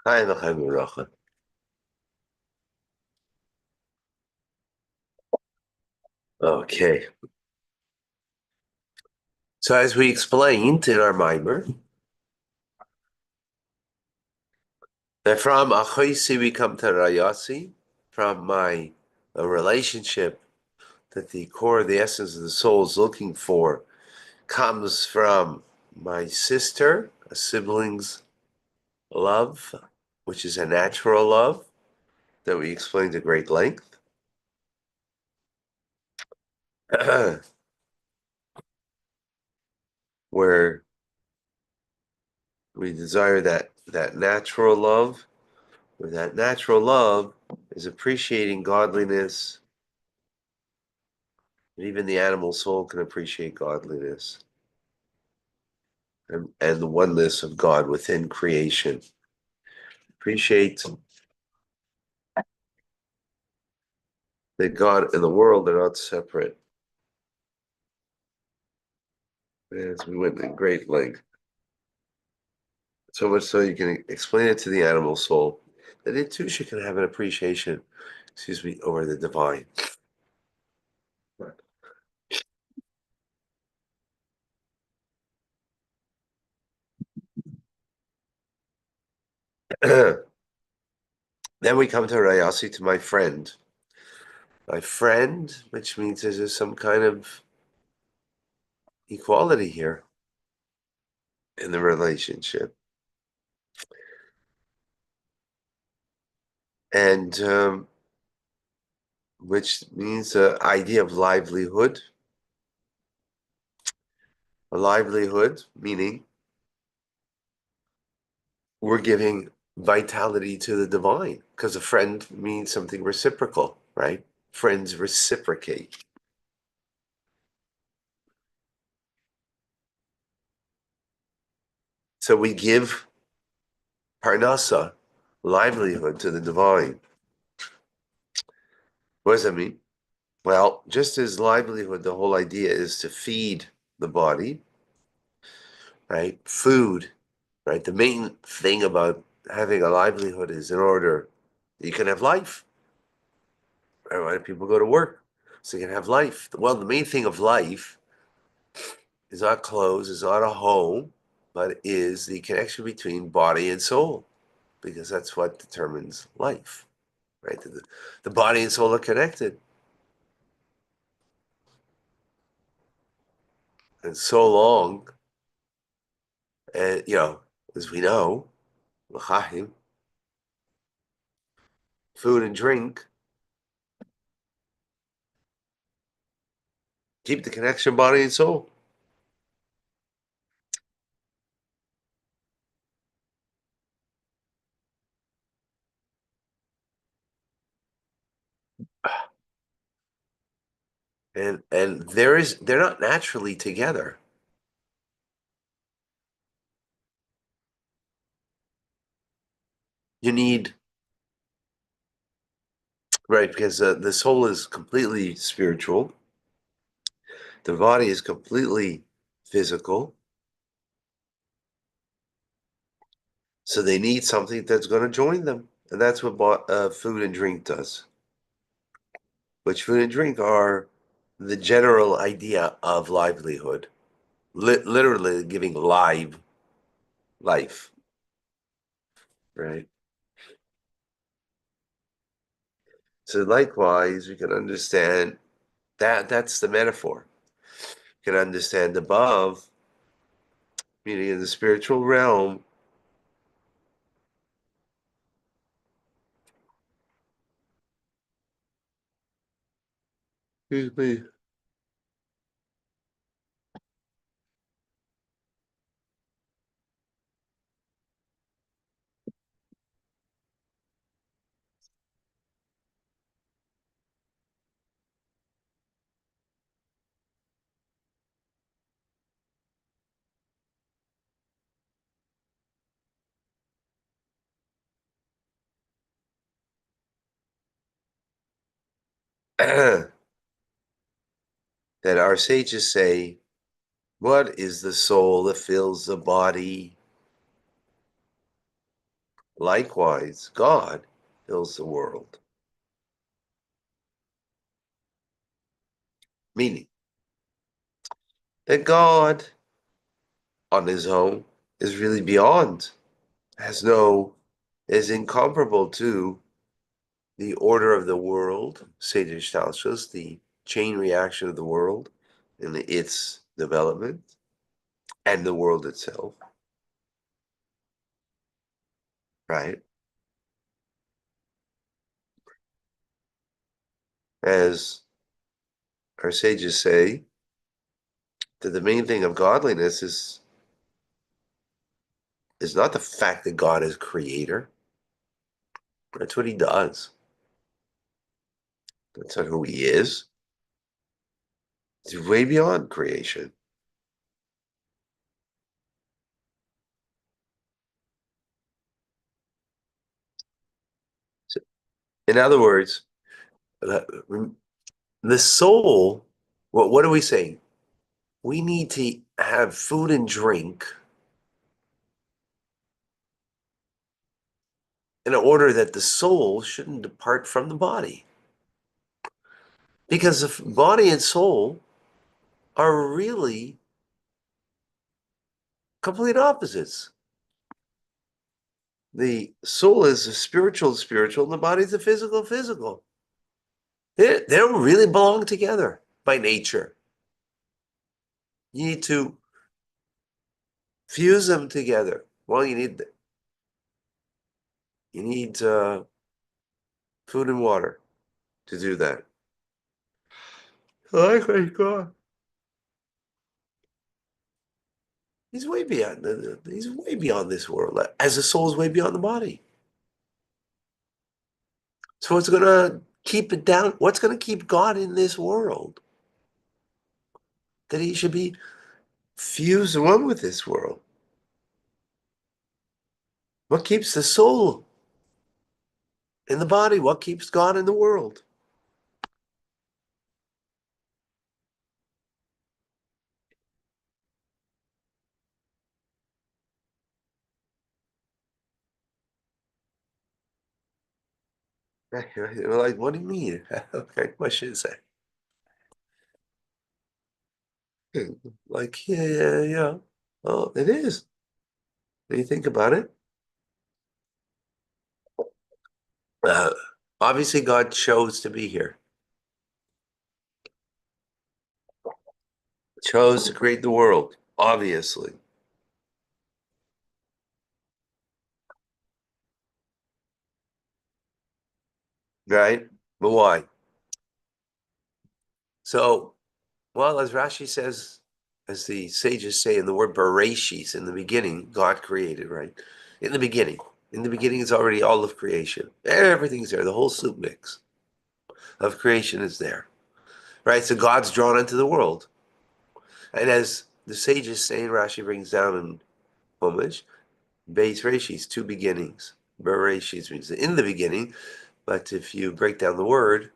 Hi, V'chaim. Okay. So as we explained in our mimer, that from Achoisi we come to Rayasi, from my relationship that the core, the essence of the soul is looking for, comes from my sister, a sibling's love, which is a natural love that we explained at great length. Where we desire that natural love, where that natural love is appreciating godliness, and even the animal soul can appreciate godliness and the oneness of God within creation. Appreciate that God and the world are not separate. As we went in great length. So much so you can explain it to the animal soul, that it too should can have an appreciation, over the divine. Then we come to Rayasi, to my friend. My friend, which means there's some kind of equality here in the relationship. And which means the idea of livelihood. A livelihood, meaning we're giving vitality to the divine, because a friend means something reciprocal, right? Friends reciprocate. So we give parnasa, livelihood, to the divine. What does that mean? Well, just as livelihood, the whole idea is to feed the body, right? Food, right? The main thing about having a livelihood is in order you can have life. Right? Why do people go to work? So you can have life. Well, the main thing of life is not clothes, is not a home, but is the connection between body and soul, because that's what determines life, right? The body and soul are connected. And so long, and as we know, l'chaim, food and drink keep the connection body and soul. And they're not naturally together. You need, right, because the soul is completely spiritual, the body is completely physical, so they need something that's going to join them, and that's what food and drink does. Which food and drink are the general idea of livelihood, literally giving life, right? So likewise, we can understand that's the metaphor. You can understand above, meaning in the spiritual realm, excuse me, that our sages say, what is the soul that fills the body? likewise, God fills the world. Meaning that God on his own is really beyond, is incomparable to the order of the world, Chassidus tells us, the chain reaction of the world and its development, and the world itself, right? As our sages say, that the main thing of godliness is not the fact that God is creator. That's what he does. That's not who he is. He's way beyond creation. So, in other words, the soul, what are we saying? We need to have food and drink in order that the soul shouldn't depart from the body. Because the body and soul are really complete opposites. The soul is the spiritual, and the body is the physical. They don't really belong together by nature. You need to fuse them together. Well, you need food and water to do that. Oh, thank God. He's way beyond. He's way beyond this world, as the soul is way beyond the body. So what's going to keep it down? What's going to keep God in this world? That he should be fused one with this world. What keeps the soul in the body? What keeps God in the world? You're like, what do you mean? Okay, question is that? Like, yeah. Well, it is. When you think about it, uh, obviously God chose to be here, chose to create the world, obviously, right? But why? So, well, as Rashi says, as the sages say in the word Bereshis, in the beginning, God created, right? In the beginning. In the beginning is already all of creation. Everything's there. The whole soup mix of creation is there, right? So God's drawn into the world. And as the sages say, Rashi brings down in Homage, Beis Reshis, two beginnings. Bereshis means in the beginning, but if you break down the word,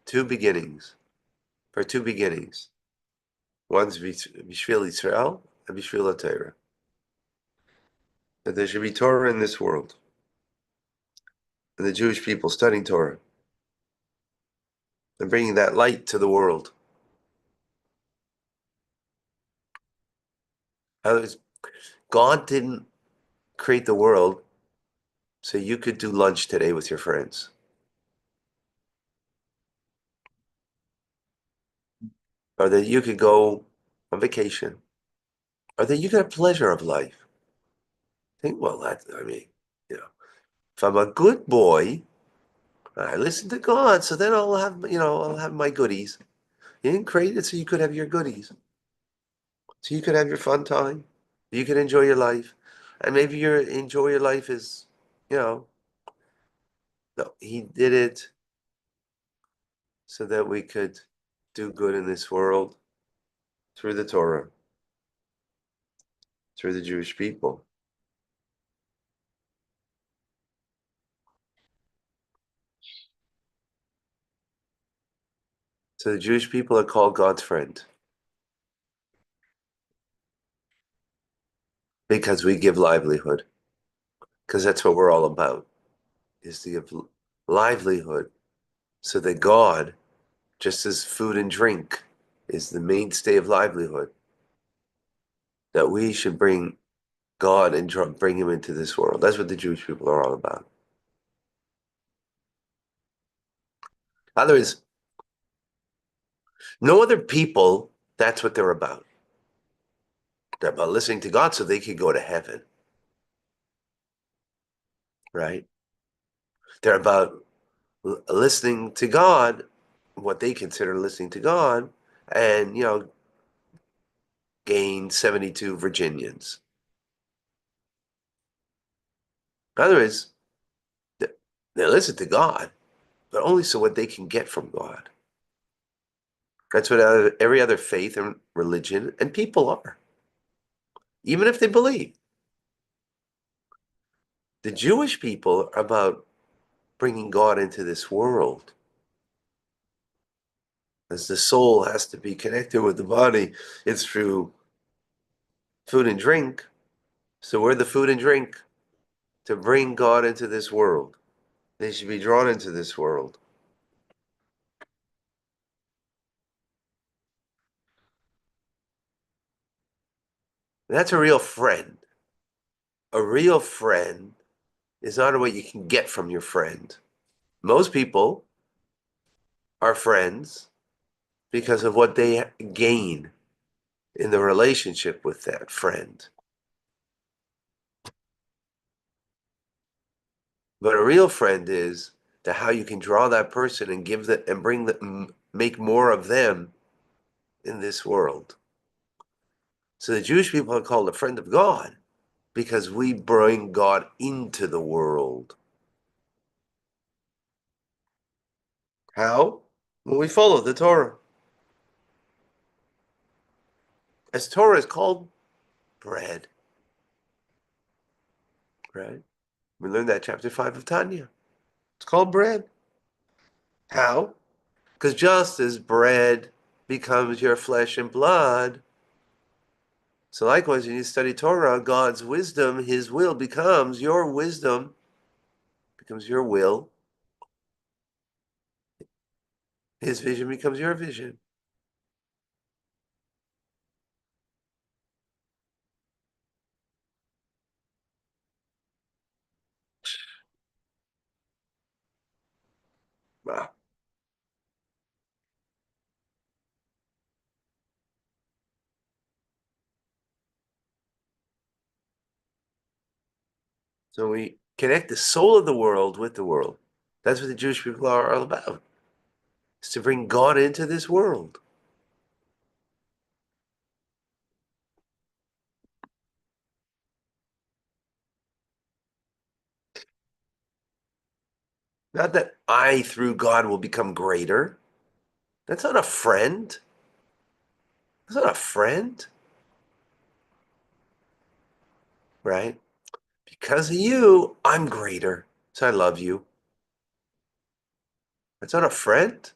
two beginnings, for two beginnings. One's Bishvil Yisrael and Bishvil Torah. That there should be Torah in this world. And the Jewish people studying Torah and bringing that light to the world. Others, God didn't create the world so you could do lunch today with your friends, or that you could go on vacation, or that you could have pleasure of life. Think, well, I mean, you know, if I'm a good boy, I listen to God, so then I'll have my goodies. He didn't create it so you could have your goodies, so you could have your fun time, you could enjoy your life, and maybe your enjoy your life is, you know, no, He did it so that we could do good in this world through the Torah, through the Jewish people. So the Jewish people are called God's friend because we give livelihood, because that's what we're all about, is the livelihood, so that God, just as food and drink is the mainstay of livelihood, that we should bring God and bring him into this world. That's what the Jewish people are all about. In other words, no other people, that's what they're about. They're about listening to God so they could go to heaven, right? They're about listening to God, what they consider listening to God, and, gain 72 Virginians. In other words, they listen to God, but only so what they can get from God. That's what every other faith and religion and people are, even if they believe. The Jewish people are about bringing God into this world. As the soul has to be connected with the body, it's through food and drink. So we're the food and drink to bring God into this world. They should be drawn into this world. That's a real friend. A real friend is not what you can get from your friend. Most people are friends because of what they gain in the relationship with that friend. But a real friend is how you can draw that person and give that and bring that, make more of them in this world. So the Jewish people are called a friend of God because we bring God into the world. How? Well, we follow the Torah. As Torah is called bread, right? We learned that chapter 5 of Tanya. It's called bread. How? Because just as bread becomes your flesh and blood, so likewise, when you study Torah, God's wisdom, his will becomes your wisdom, becomes your will. His vision becomes your vision. Wow. So we connect the soul of the world with the world. That's what the Jewish people are all about. Is to bring God into this world. Not that I, through God, will become greater. That's not a friend. That's not a friend, right? Because of you, I'm greater. So I love you. That's not a friend.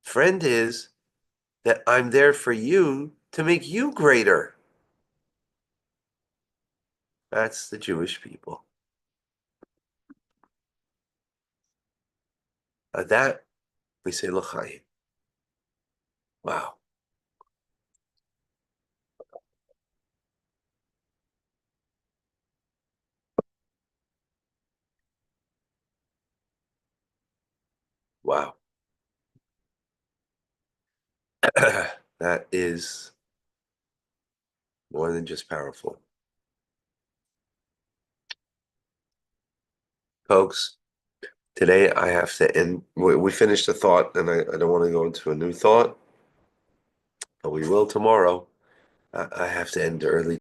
Friend is that I'm there for you to make you greater. That's the Jewish people. That we say l'chaim. Wow. Wow. That is more than just powerful. Folks, today I have to end. We finished a thought, and I don't want to go into a new thought, but we will tomorrow. I have to end early